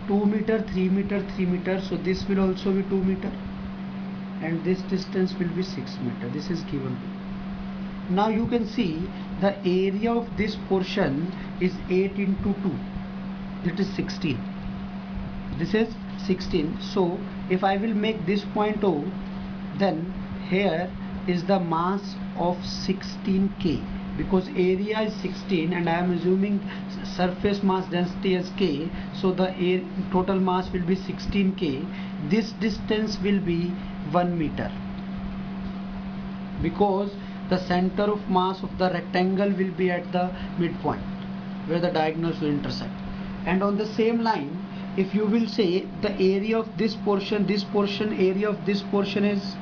2 meter, 3 meter, 3 meter, so this will also be 2 meter, and this distance will be 6 meter. This is given. Now you can see the area of this portion is 8 into 2, that is 16. This is 16. So if I will make this point O, then here is the mass of 16K, because area is 16 and I am assuming surface mass density as K, so the total mass will be 16K. This distance will be 1 meter, because the center of mass of the rectangle will be at the midpoint where the diagonals will intersect. And on the same line, if you will say the area of this portion area of this portion is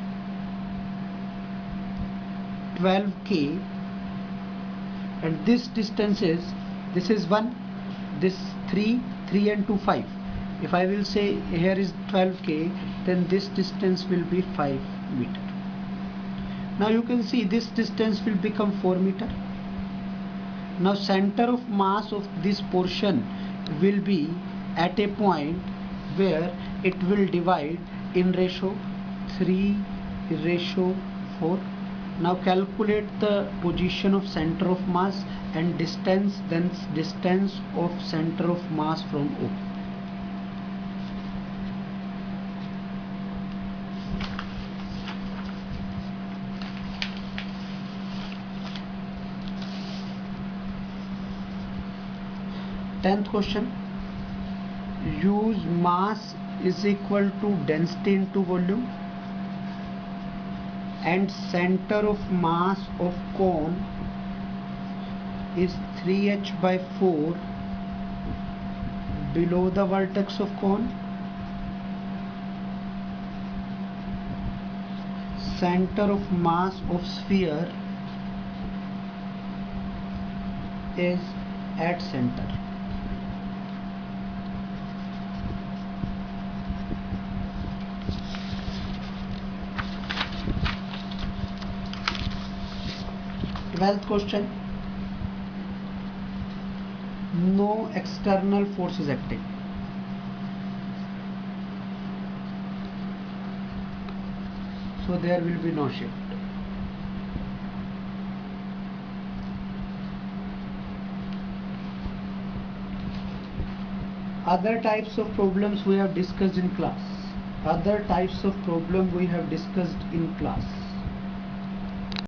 12K, and this distance is, this is 1, this 3 and 2 5. If I will say here is 12K, then this distance will be 5 meter. Now you can see this distance will become 4 meter. Now center of mass of this portion will be at a point where it will divide in ratio 3:4. Now calculate the position of center of mass and distance, then distance of center of mass from O. Tenth question. Use mass is equal to density into volume, and center of mass of cone is 3h/4 below the vertex of cone. Center of mass of sphere is at center. Twelfth question. No external force is acting. So there will be no shift. Other types of problems we have discussed in class.